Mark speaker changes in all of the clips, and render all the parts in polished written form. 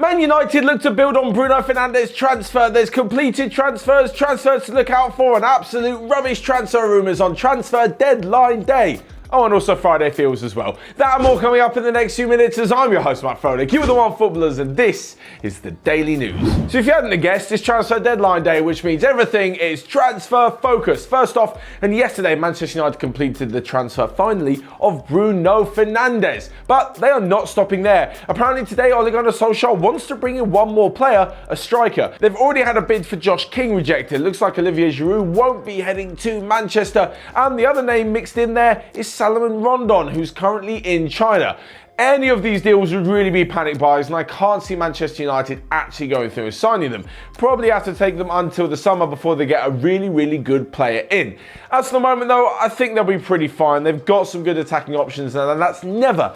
Speaker 1: Man United look to build on Bruno Fernandes' transfer. There's completed transfers to look out for, and absolute rubbish transfer rumours on transfer deadline day. Oh, and also Friday feels as well. That and more coming up in the next few minutes, as I'm your host, Matt Froelich. You are the Onefootballers, and this is the Daily News. So if you hadn't guessed, it's transfer deadline day, which means everything is transfer focused. First off, and yesterday, Manchester United completed the transfer finally of Bruno Fernandes. But they are not stopping there. Apparently today, Ole Gunnar Solskjaer wants to bring in one more player, a striker. They've already had a bid for Josh King rejected. Looks like Olivier Giroud won't be heading to Manchester. And the other name mixed in there is Salomon Rondon, who's currently in China. Any of these deals would really be panic buys, and I can't see Manchester United actually going through and signing them. Probably have to take them until the summer before they get a really good player in. As for the moment though, I think they'll be pretty fine. They've got some good attacking options, and that's never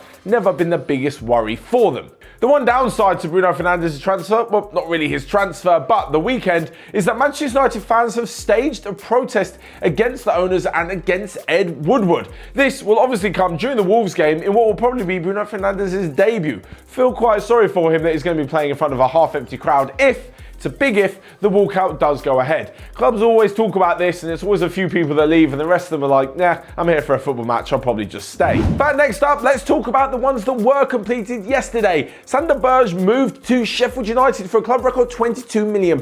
Speaker 1: been the biggest worry for them. The one downside to Bruno Fernandes' transfer, well, not really his transfer, but the weekend, is that Manchester United fans have staged a protest against the owners and against Ed Woodward. This will obviously come during the Wolves game in what will probably be Bruno Fernandes' debut. Feel quite sorry for him that he's going to be playing in front of a half-empty crowd it's a big if the walkout does go ahead. Clubs always talk about this, and it's always a few people that leave and the rest of them are like, nah, I'm here for a football match, I'll probably just stay. But next up, let's talk about the ones that were completed yesterday. Sander Berge moved to Sheffield United for a club record £22 million.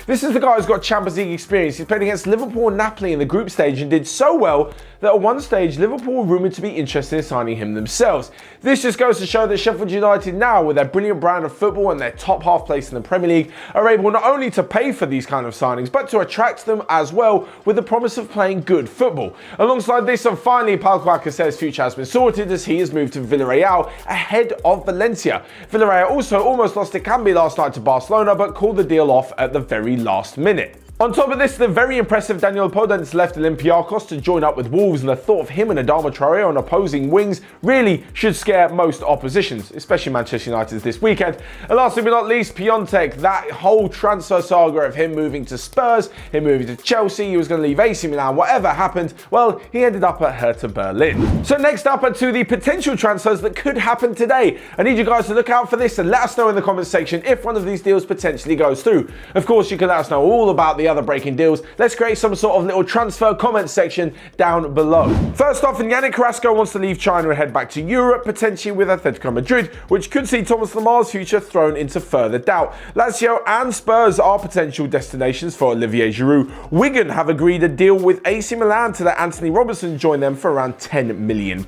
Speaker 1: This is the guy who's got Champions League experience. He's played against Liverpool and Napoli in the group stage and did so well that at one stage Liverpool were rumoured to be interested in signing him themselves. This just goes to show that Sheffield United now, with their brilliant brand of football and their top half place in the Premier League, are able not only to pay for these kind of signings, but to attract them as well with the promise of playing good football. Alongside this, and finally, Paul Alcacer's future has been sorted as he has moved to Villarreal ahead of Valencia. Villarreal also almost lost Ekambi last night to Barcelona, but called the deal off at the very last minute. On top of this, the very impressive Daniel Podence left Olympiacos to join up with Wolves, and the thought of him and Adama Traoré on opposing wings really should scare most oppositions, especially Manchester United this weekend. And lastly but not least, Piontek, that whole transfer saga of him moving to Spurs, him moving to Chelsea, he was going to leave AC Milan, whatever happened, well, he ended up at Hertha Berlin. So next up are to the potential transfers that could happen today. I need you guys to look out for this and let us know in the comments section if one of these deals potentially goes through. Of course, you can let us know all about the other breaking deals. Let's create some sort of little transfer comment section down below. First off, Yannick Carrasco wants to leave China and head back to Europe, potentially with Atletico Madrid, which could see Thomas Lemar's future thrown into further doubt. Lazio and Spurs are potential destinations for Olivier Giroud. Wigan have agreed a deal with AC Milan to let Anthony Robertson join them for around £10 million.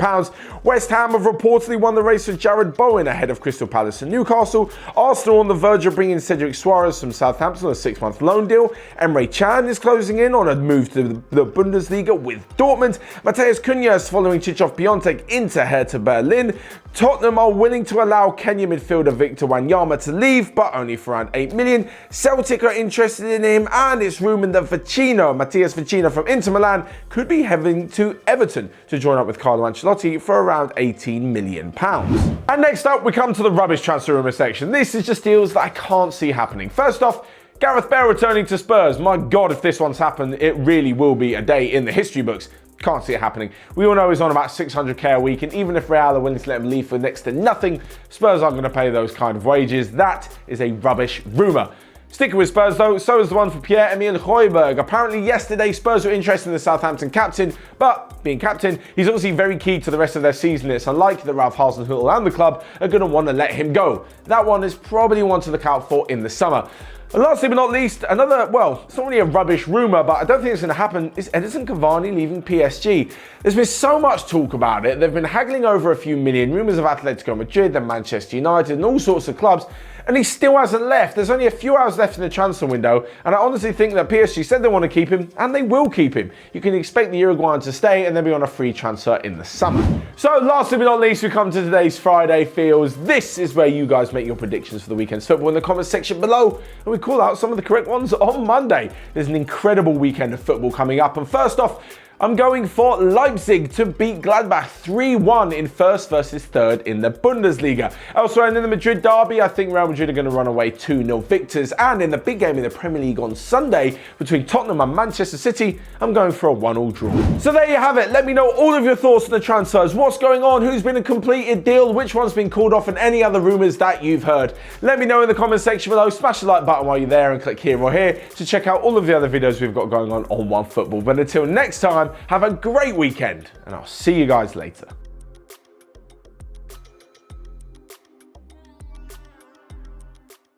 Speaker 1: West Ham have reportedly won the race with Jared Bowen ahead of Crystal Palace and Newcastle. Arsenal on the verge of bringing Cedric Suarez from Southampton on a 6-month loan deal. Emre Can is closing in on a move to the Bundesliga with Dortmund. Matheus Cunha is following Krzysztof Piątek into Hertha Berlin. Tottenham are willing to allow Kenya midfielder Victor Wanyama to leave, but only for around £8 million. Celtic are interested in him, and it's rumoured that Matthias Vecino from Inter Milan could be heading to Everton to join up with Carlo Ancelotti for around £18 million. And next up, we come to the rubbish transfer rumour section. This is just deals that I can't see happening. First off, Gareth Bale returning to Spurs. My God, if this one's happened, it really will be a day in the history books. Can't see it happening. We all know he's on about 600k a week, and even if Real are willing to let him leave for next to nothing, Spurs aren't going to pay those kind of wages. That is a rubbish rumour. Sticking with Spurs though, so is the one for Pierre-Emile Højbjerg. Apparently yesterday Spurs were interested in the Southampton captain, but being captain, he's obviously very key to the rest of their season. It's unlikely that Ralph Hasenhüttl and the club are going to want to let him go. That one is probably one to look out for in the summer. And lastly but not least, another, well, it's not really a rubbish rumour, but I don't think it's going to happen, is Edinson Cavani leaving PSG. There's been so much talk about it. They've been haggling over a few million, rumours of Atletico Madrid and Manchester United and all sorts of clubs, and he still hasn't left. There's only a few hours left in the transfer window, and I honestly think that PSG said they want to keep him, and they will keep him. You can expect the Uruguayan to stay and then be on a free transfer in the summer. So lastly but not least, we come to today's Friday Feels. This is where you guys make your predictions for the weekend's football in the comments section below, and we call out some of the correct ones on Monday. There's an incredible weekend of football coming up, and first off, I'm going for Leipzig to beat Gladbach 3-1 in first versus third in the Bundesliga. Elsewhere in the Madrid derby, I think Real Madrid are going to run away 2-0 victors. And in the big game in the Premier League on Sunday between Tottenham and Manchester City, I'm going for a 1-1 draw. So there you have it. Let me know all of your thoughts on the transfers. What's going on? Who's been a completed deal? Which one's been called off? And any other rumours that you've heard. Let me know in the comment section below. Smash the like button while you're there and click here or here to check out all of the other videos we've got going on OneFootball. But until next time, have a great weekend and I'll see you guys later.